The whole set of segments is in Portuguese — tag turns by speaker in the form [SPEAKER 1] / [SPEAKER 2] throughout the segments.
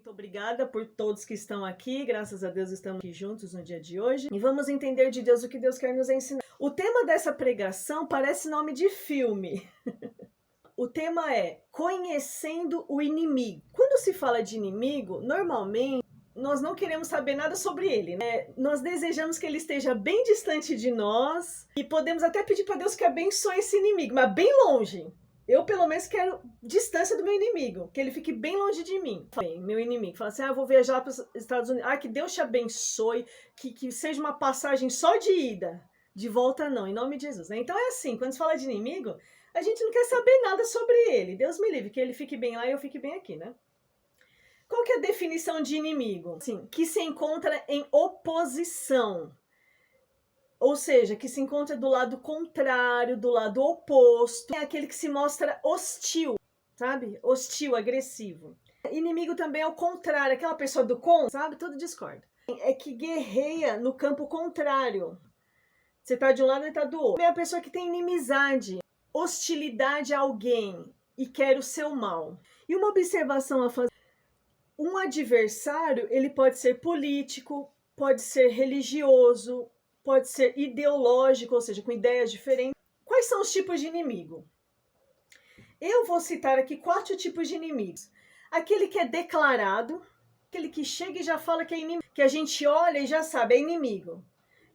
[SPEAKER 1] Muito obrigada por todos que estão aqui, graças a Deus estamos aqui juntos no dia de hoje e vamos entender de Deus o que Deus quer nos ensinar. O tema dessa pregação parece nome de filme. O tema é Conhecendo o Inimigo. Quando se fala de inimigo, normalmente nós não queremos saber nada sobre ele, né? Nós desejamos que ele esteja bem distante de nós e podemos até pedir para Deus que abençoe esse inimigo, mas bem longe. Eu, pelo menos, quero distância do meu inimigo, que ele fique bem longe de mim. Meu inimigo fala assim, eu vou viajar lá para os Estados Unidos. Que Deus te abençoe, que seja uma passagem só de ida, de volta não, em nome de Jesus. Né? Então é assim, quando se fala de inimigo, a gente não quer saber nada sobre ele. Deus me livre, que ele fique bem lá e eu fique bem aqui, né? Qual que é a definição de inimigo? Assim, que se encontra em oposição. Ou seja, que se encontra do lado contrário, do lado oposto. É aquele que se mostra hostil, sabe? Hostil, agressivo. Inimigo também é o contrário, aquela pessoa do contra, sabe? Tudo discorda. É que guerreia no campo contrário. Você tá de um lado e tá do outro. É a pessoa que tem inimizade, hostilidade a alguém e quer o seu mal. E uma observação a fazer. Um adversário, ele pode ser político, pode ser religioso, pode ser ideológico, ou seja, com ideias diferentes. Quais são os tipos de inimigo? Eu vou citar aqui 4 tipos de inimigos. Aquele que é declarado, aquele que chega e já fala que é inimigo, que a gente olha e já sabe, é inimigo.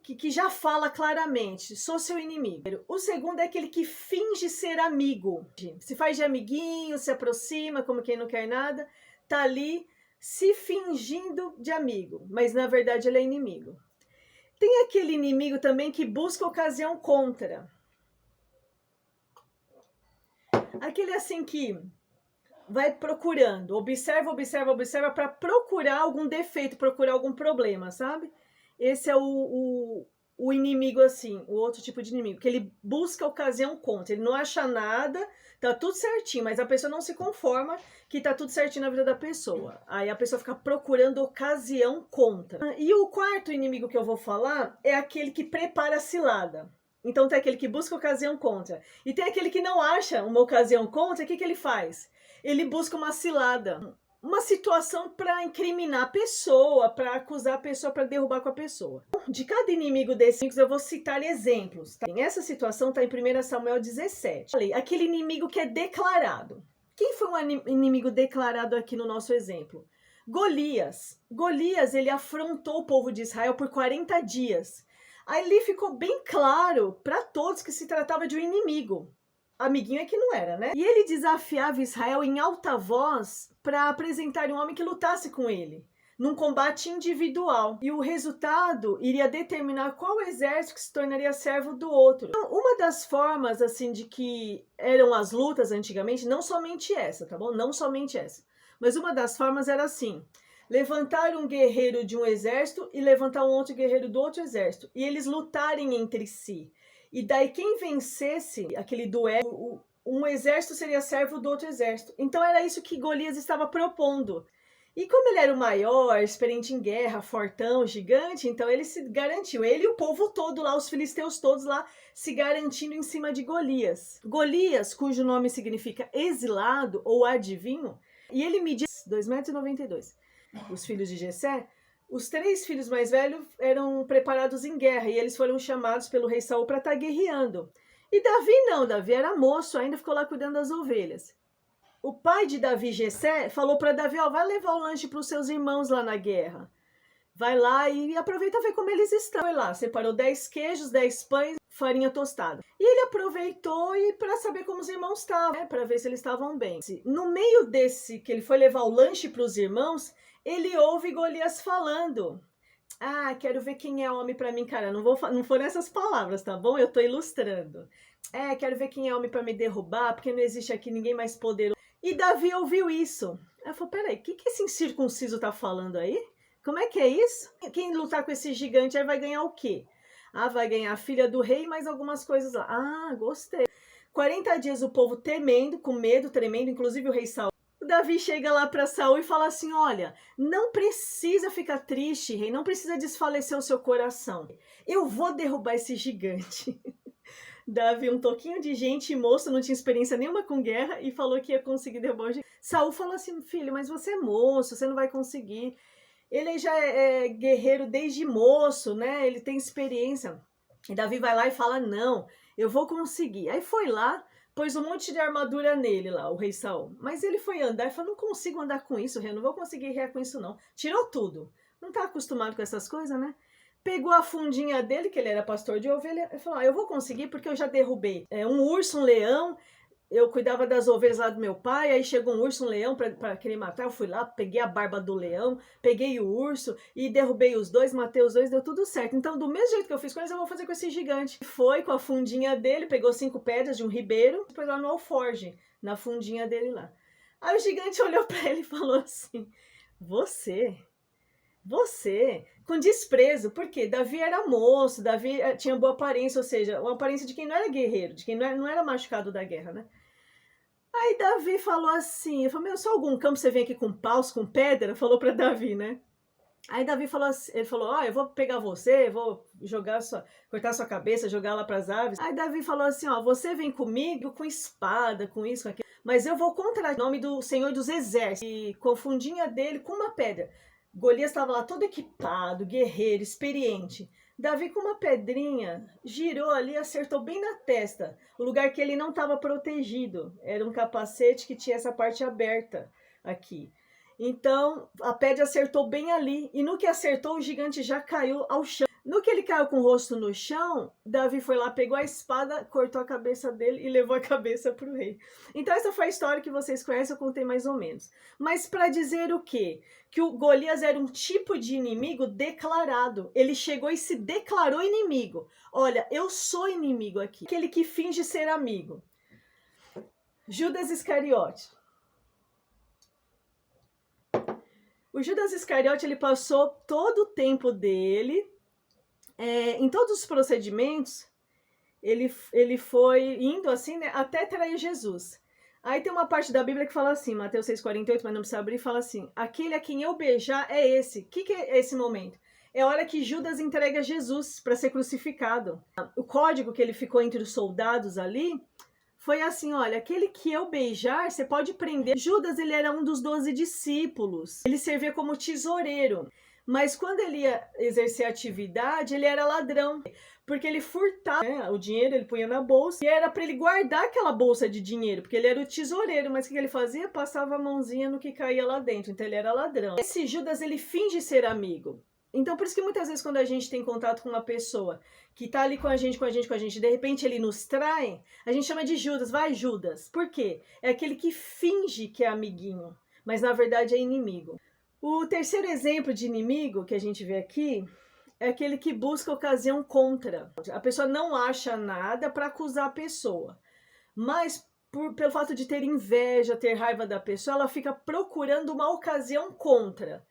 [SPEAKER 1] Que já fala claramente, sou seu inimigo. O segundo é aquele que finge ser amigo. Se faz de amiguinho, se aproxima, como quem não quer nada, tá ali se fingindo de amigo, mas na verdade ele é inimigo. Tem aquele inimigo também que busca ocasião contra. Aquele assim que vai procurando, observa para procurar algum defeito, procurar algum problema, sabe? Esse é o inimigo assim, o outro tipo de inimigo, que ele busca ocasião contra, ele não acha nada, tá tudo certinho, mas a pessoa não se conforma que tá tudo certinho na vida da pessoa. Aí a pessoa fica procurando ocasião contra. E o quarto inimigo que eu vou falar é aquele que prepara a cilada. Então tem aquele que busca ocasião contra. E tem aquele que não acha uma ocasião contra, o que ele faz? Ele busca uma cilada. Uma situação para incriminar a pessoa, para acusar a pessoa, para derrubar com a pessoa. De cada inimigo desses, eu vou citar exemplos. Tá? Essa situação está em 1 Samuel 17. Aquele inimigo que é declarado. Quem foi um inimigo declarado aqui no nosso exemplo? Golias. Golias, ele afrontou o povo de Israel por 40 dias. Ali ficou bem claro para todos que se tratava de um inimigo. Amiguinho é que não era, né? E ele desafiava Israel em alta voz para apresentar um homem que lutasse com ele, num combate individual. E o resultado iria determinar qual exército que se tornaria servo do outro. Então, uma das formas, assim, de que eram as lutas antigamente, não somente essa, tá bom? Não somente essa. Mas uma das formas era assim: levantar um guerreiro de um exército e levantar um outro guerreiro do outro exército. E eles lutarem entre si. E daí quem vencesse aquele duelo, um exército seria servo do outro exército. Então era isso que Golias estava propondo. E como ele era o maior, experiente em guerra, fortão, gigante, então ele se garantiu. Ele e o povo todo lá, os filisteus todos lá, se garantindo em cima de Golias. Golias, cujo nome significa exilado ou adivinho, e ele media 2,92 m. Os filhos de Jessé, os 3 filhos mais velhos eram preparados em guerra e eles foram chamados pelo rei Saul para estar guerreando. E Davi não, Davi era moço, ainda ficou lá cuidando das ovelhas. O pai de Davi, Jessé, falou para Davi, vai levar o lanche para os seus irmãos lá na guerra. Vai lá e aproveita ver como eles estão. Foi lá, separou 10 queijos, 10 pães, farinha tostada. E ele aproveitou e para saber como os irmãos estavam, né, para ver se eles estavam bem. No meio desse que ele foi levar o lanche para os irmãos, ele ouve Golias falando. Quero ver quem é homem para mim, cara. Não foram essas palavras, tá bom? Eu tô ilustrando. Quero ver quem é homem para me derrubar, porque não existe aqui ninguém mais poderoso. E Davi ouviu isso. Aí falou, peraí, o que esse incircunciso tá falando aí? Como é que é isso? Quem lutar com esse gigante aí vai ganhar o quê? Vai ganhar a filha do rei e mais algumas coisas lá. Gostei. 40 dias o povo temendo, com medo, tremendo, inclusive o rei Saul. O Davi chega lá para Saul e fala assim, olha, não precisa ficar triste, rei, não precisa desfalecer o seu coração. Eu vou derrubar esse gigante. Davi, um toquinho de gente, moço, não tinha experiência nenhuma com guerra e falou que ia conseguir derrubar o gigante. Saul falou assim, filho, mas você é moço, você não vai conseguir. Ele já é guerreiro desde moço, né? Ele tem experiência. E Davi vai lá e fala, não, eu vou conseguir. Aí foi lá, pôs um monte de armadura nele lá, o rei Saul. Mas ele foi andar e falou, não consigo andar com isso, rei, não vou conseguir guerrear com isso não. Tirou tudo. Não tá acostumado com essas coisas, né? Pegou a fundinha dele, que ele era pastor de ovelha, e falou, eu vou conseguir porque eu já derrubei um urso, um leão, eu cuidava das ovelhas lá do meu pai, aí chegou um urso, um leão para querer matar, eu fui lá, peguei a barba do leão, peguei o urso e derrubei os dois, matei os dois, deu tudo certo. Então, do mesmo jeito que eu fiz com eles, eu vou fazer com esse gigante. Foi com a fundinha dele, pegou 5 pedras de um ribeiro, depois lá no alforge, na fundinha dele lá. Aí o gigante olhou para ele e falou assim, você, com desprezo, porque Davi era moço, Davi tinha boa aparência, ou seja, uma aparência de quem não era guerreiro, de quem não era machucado da guerra, né? Aí Davi falou assim, falou, meu, só algum campo você vem aqui com paus, com pedra? Falou para Davi, né? Aí Davi falou assim, ele falou, eu vou pegar você, vou cortar sua cabeça, jogar lá para as aves. Aí Davi falou assim, você vem comigo com espada, com isso, com aquilo, mas eu vou contra o nome do Senhor dos Exércitos. E confundinha dele com uma pedra. Golias estava lá todo equipado, guerreiro, experiente. Davi com uma pedrinha, girou ali, acertou bem na testa, o lugar que ele não estava protegido. Era um capacete que tinha essa parte aberta aqui. Então, a pedra acertou bem ali, e no que acertou, o gigante já caiu ao chão. No que ele caiu com o rosto no chão, Davi foi lá, pegou a espada, cortou a cabeça dele e levou a cabeça para o rei. Então essa foi a história que vocês conhecem, eu contei mais ou menos. Mas para dizer o quê? Que o Golias era um tipo de inimigo declarado. Ele chegou e se declarou inimigo. Olha, eu sou inimigo aqui. Aquele que finge ser amigo. Judas Iscariote. O Judas Iscariote, ele passou todo o tempo dele... em todos os procedimentos, ele foi indo assim, né, até trair Jesus. Aí tem uma parte da Bíblia que fala assim, Mateus 6,48, mas não precisa abrir, fala assim, aquele a quem eu beijar é esse. O que é esse momento? É a hora que Judas entrega Jesus para ser crucificado. O código que ele ficou entre os soldados ali foi assim, olha, aquele que eu beijar, você pode prender. Judas, ele era um dos 12 discípulos. Ele servia como tesoureiro. Mas quando ele ia exercer atividade, ele era ladrão, porque ele furtava, né, o dinheiro, ele punha na bolsa, e era para ele guardar aquela bolsa de dinheiro, porque ele era o tesoureiro, mas o que ele fazia? Passava a mãozinha no que caía lá dentro, então ele era ladrão. Esse Judas, ele finge ser amigo. Então, por isso que muitas vezes quando a gente tem contato com uma pessoa que tá ali com a gente, de repente ele nos trai, a gente chama de Judas, vai Judas. Por quê? É aquele que finge que é amiguinho, mas na verdade é inimigo. O terceiro exemplo de inimigo que a gente vê aqui é aquele que busca ocasião contra. A pessoa não acha nada para acusar a pessoa, mas pelo fato de ter inveja, ter raiva da pessoa, ela fica procurando uma ocasião contra.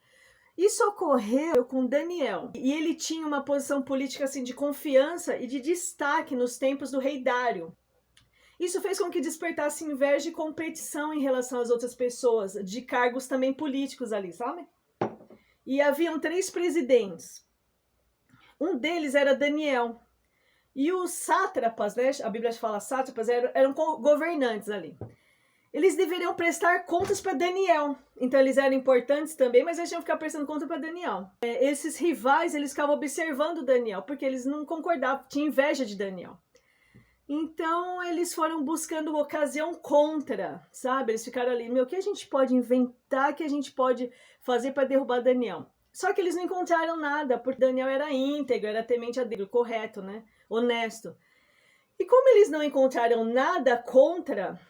[SPEAKER 1] Isso ocorreu com Daniel, e ele tinha uma posição política assim, de confiança e de destaque nos tempos do rei Dário. Isso fez com que despertasse inveja e competição em relação às outras pessoas, de cargos também políticos ali, sabe? E haviam 3 presidentes. Um deles era Daniel. E os sátrapas, né? A Bíblia fala sátrapas, eram governantes ali. Eles deveriam prestar contas para Daniel. Então eles eram importantes também, mas eles tinham que ficar prestando conta para Daniel. Esses rivais, eles ficavam observando Daniel, porque eles não concordavam, tinham inveja de Daniel. Então, eles foram buscando ocasião contra, sabe? Eles ficaram ali, o que a gente pode inventar, que a gente pode fazer para derrubar Daniel? Só que eles não encontraram nada, porque Daniel era íntegro, era temente a Deus, correto, né? Honesto. E como eles não encontraram nada contra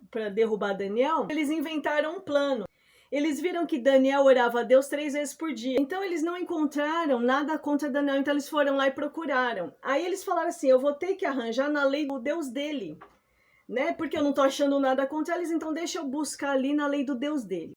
[SPEAKER 1] para derrubar Daniel, eles inventaram um plano. Eles viram que Daniel orava a Deus 3 vezes por dia. Então eles não encontraram nada contra Daniel, então eles foram lá e procuraram. Aí eles falaram assim, eu vou ter que arranjar na lei do Deus dele, né? Porque eu não tô achando nada contra eles, então deixa eu buscar ali na lei do Deus dele.